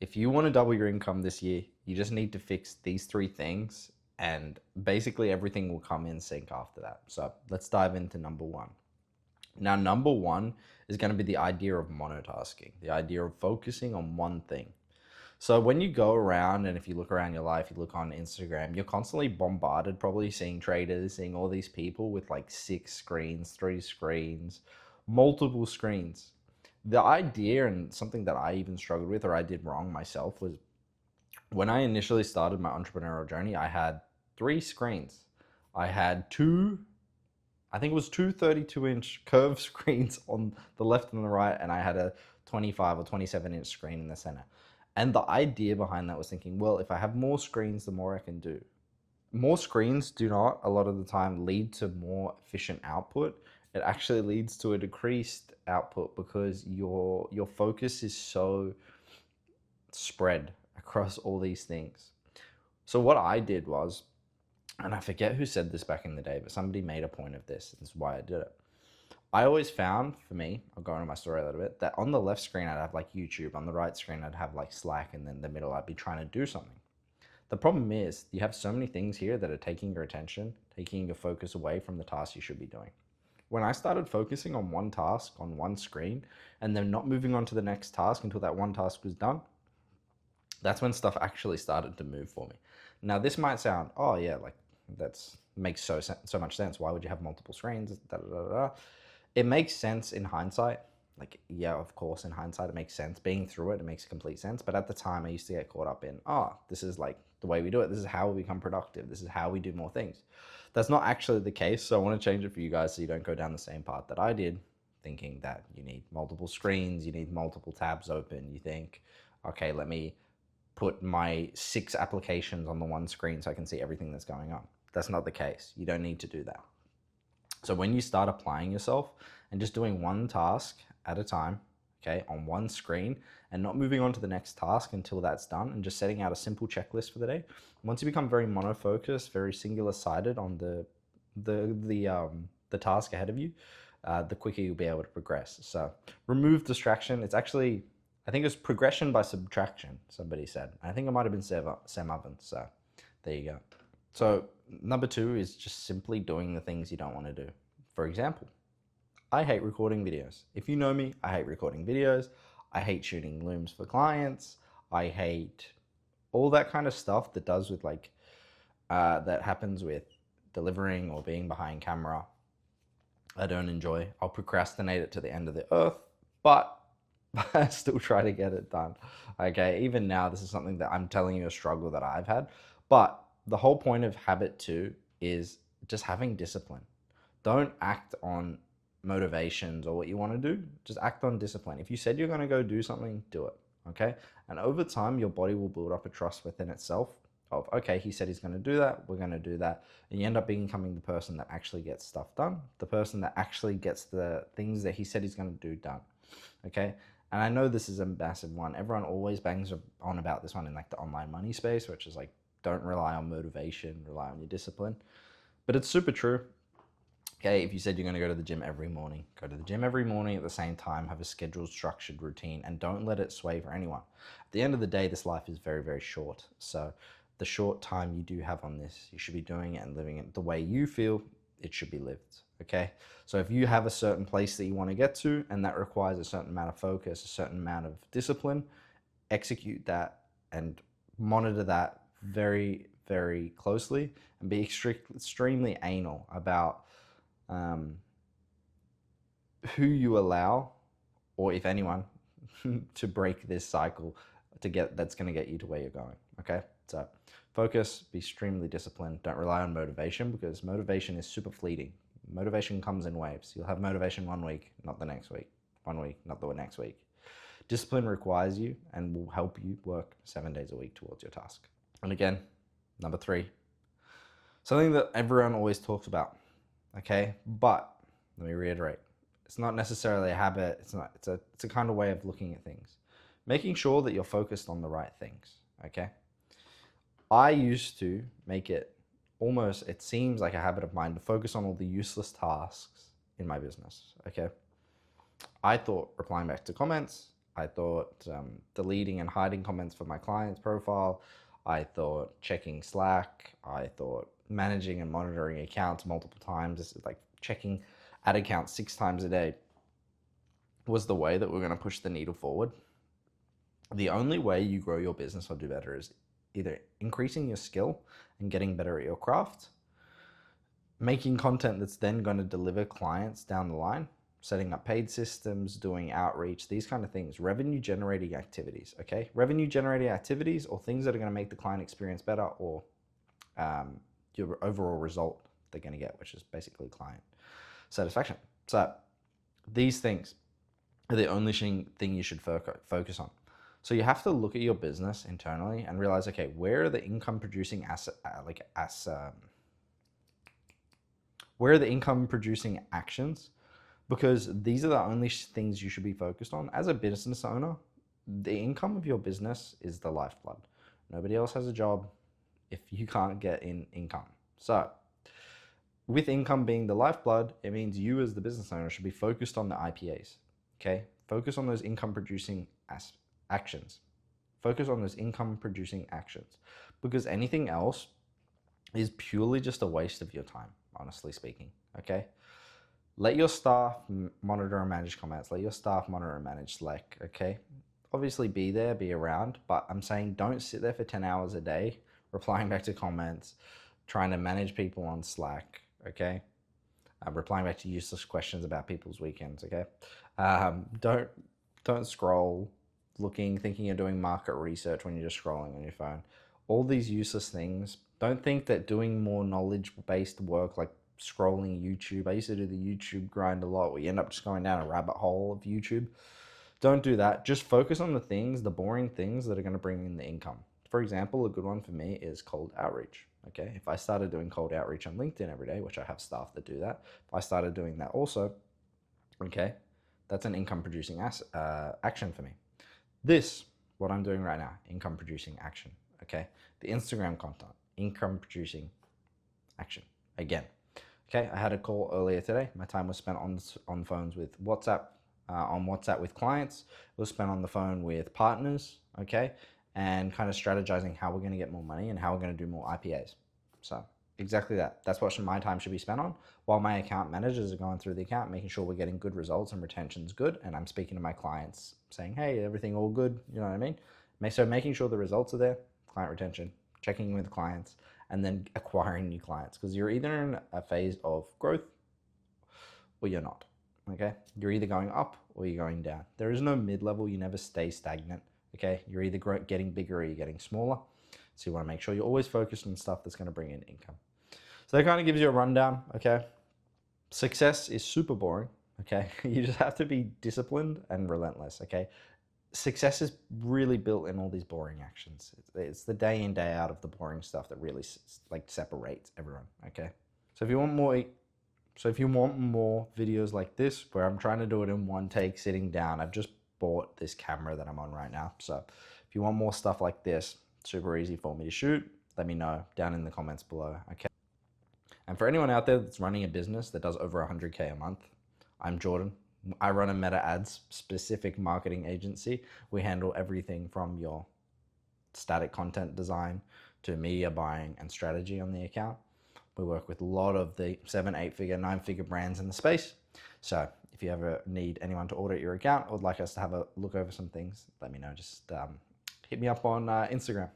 if you want to double your income this year, you just need to fix these three things, and basically everything will come in sync after that. So let's dive into number one. Now, number one is going to be the idea of monotasking, the idea of focusing on one thing. So when you go around, and if you look around your life, you look on Instagram, you're constantly bombarded, probably seeing traders, seeing all these people with like 6 screens, 3 screens, multiple screens. The idea, and something that I even struggled with or I did wrong myself, was when I initially started my entrepreneurial journey, I had 3 screens. I had I think it was two 32-inch curved screens on the left and the right, and I had a 25 or 27-inch screen in the center. And the idea behind that was thinking, well, if I have more screens, the more I can do. More screens do not, a lot of the time, lead to more efficient output. It actually leads to a decreased output because your focus is so spread across all these things. So what I did was, and I forget who said this back in the day, but somebody made a point of this. This is why I did it. I always found, for me, I'll go into my story a little bit, that on the left screen I'd have like YouTube, on the right screen I'd have like Slack, and then the middle I'd be trying to do something. The problem is you have so many things here that are taking your attention, taking your focus away from the task you should be doing. When I started focusing on one task on one screen and then not moving on to the next task until that one task was done, that's when stuff actually started to move for me. Now, this might sound, oh yeah, like that's makes so much sense. Why would you have multiple screens? Da, da, da, da. It makes sense in hindsight. Like, yeah, of course, in hindsight, it makes sense. Being through it, it makes complete sense. But at the time, I used to get caught up in, oh, this is like the way we do it. This is how we become productive. This is how we do more things. That's not actually the case. So I want to change it for you guys so you don't go down the same path that I did, thinking that you need multiple screens, you need multiple tabs open. You think, okay, let me put my 6 applications on the one screen so I can see everything that's going on. That's not the case. You don't need to do that. So when you start applying yourself and just doing one task at a time, okay, on one screen, and not moving on to the next task until that's done, and just setting out a simple checklist for the day, once you become very monofocused, very singular-sided on the task ahead of you, the quicker you'll be able to progress. So remove distraction. It's actually, I think it's progression by subtraction, somebody said. I think it might have been Sam Ovens. So there you go. So number 2 is just simply doing the things you don't want to do. For example, I hate recording videos. If you know me, I hate recording videos. I hate shooting looms for clients. I hate all that kind of stuff that does with like, that happens with delivering or being behind camera. I don't enjoy. I'll procrastinate it to the end of the earth, but I still try to get it done. Okay, even now, this is something that I'm telling you, a struggle that I've had. But the whole point of habit 2 is just having discipline. Don't act on motivations or what you want to do. Just act on discipline. If you said you're going to go do something, do it. Okay. And over time, your body will build up a trust within itself of, okay, he said he's going to do that. We're going to do that. And you end up becoming the person that actually gets stuff done, the person that actually gets the things that he said he's going to do done. Okay. And I know this is a massive one. Everyone always bangs on about this one in like the online money space, which is like, don't rely on motivation, rely on your discipline. But it's super true. Okay, if you said you're going to go to the gym every morning, go to the gym every morning at the same time, have a scheduled, structured routine, and don't let it sway for anyone. At the end of the day, this life is very, very short. So the short time you do have on this, you should be doing it and living it the way you feel it should be lived. Okay, so if you have a certain place that you want to get to, and that requires a certain amount of focus, a certain amount of discipline, execute that and monitor that very, very closely, and be extremely anal about who you allow, or if anyone, to break this cycle that's going to get you to where you're going. Okay, so focus, be extremely disciplined. Don't rely on motivation, because motivation is super fleeting. Motivation comes in waves. You'll have motivation one week, not the next week. One week, not the next week. Discipline requires you and will help you work 7 days a week towards your task. And again, number 3, something that everyone always talks about. Okay, but let me reiterate, it's not necessarily a habit. It's a kind of way of looking at things. Making sure that you're focused on the right things. Okay, I used to make it almost, it seems like a habit of mine to focus on all the useless tasks in my business. Okay, I thought replying back to comments, I thought deleting and hiding comments from my client's profile. I thought checking Slack. I thought managing and monitoring accounts multiple times. This is like checking ad accounts 6 times a day was the way that we're going to push the needle forward. The only way you grow your business or do better is either increasing your skill and getting better at your craft, making content that's then going to deliver clients down the line, setting up paid systems, doing outreach, these kind of things, revenue generating activities, okay? Revenue generating activities or things that are going to make the client experience better, or your overall result they're going to get, which is basically client satisfaction. So these things are the only thing you should focus on. So you have to look at your business internally and realize, okay, where are the income producing where are the income producing actions? Because these are the only things you should be focused on. As a business owner, the income of your business is the lifeblood. Nobody else has a job if you can't get in income. So with income being the lifeblood, it means you as the business owner should be focused on the IPAs, okay? Focus on those income producing actions. Focus on those income producing actions, because anything else is purely just a waste of your time, honestly speaking, okay? Let your staff monitor and manage comments. Let your staff monitor and manage Slack, okay? Obviously be there, be around, but I'm saying don't sit there for 10 hours a day replying back to comments, trying to manage people on Slack, okay? Replying back to useless questions about people's weekends, okay? Don't scroll thinking you're doing market research when you're just scrolling on your phone. All these useless things. Don't think that doing more knowledge-based work like scrolling YouTube. I used to do the YouTube grind a lot where you end up just going down a rabbit hole of YouTube. Don't do that. Just focus on the boring things that are going to bring in the income. For example, a good one for me is cold outreach. Okay, if I started doing cold outreach on LinkedIn every day, which I have staff that do that, if I started doing that also, okay, that's an income producing action for me. This, what I'm doing right now, income producing action, okay? The Instagram content, income producing action, again. Okay, I had a call earlier today. My time was spent on phones with WhatsApp, on WhatsApp with clients. It was spent on the phone with partners, okay? And kind of strategizing how we're gonna get more money and how we're gonna do more IPAs. So exactly that. That's what my time should be spent on, while my account managers are going through the account, making sure we're getting good results and retention's good. And I'm speaking to my clients saying, hey, everything all good, you know what I mean? So making sure the results are there, client retention, checking in with clients, and then acquiring new clients, because you're either in a phase of growth or you're not, okay? You're either going up or you're going down. There is no mid-level. You never stay stagnant, okay? You're either getting bigger or you're getting smaller. So you want to make sure you're always focused on stuff that's going to bring in income. So that kind of gives you a rundown, okay? Success is super boring, okay? You just have to be disciplined and relentless, okay? Success is really built in all these boring actions. It's the day in, day out of the boring stuff that really like separates everyone, okay? So if you want more videos like this, where I'm trying to do it in one take sitting down, I've just bought this camera that I'm on right now. So if you want more stuff like this, super easy for me to shoot, let me know down in the comments below, okay? And for anyone out there that's running a business that does over 100K a month, I'm Jordan. I run a Meta Ads specific marketing agency. We handle everything from your static content design to media buying and strategy on the account. We work with a lot of the 7, 8-figure, 9-figure brands in the space. So if you ever need anyone to audit your account or would like us to have a look over some things, let me know. Just hit me up on Instagram.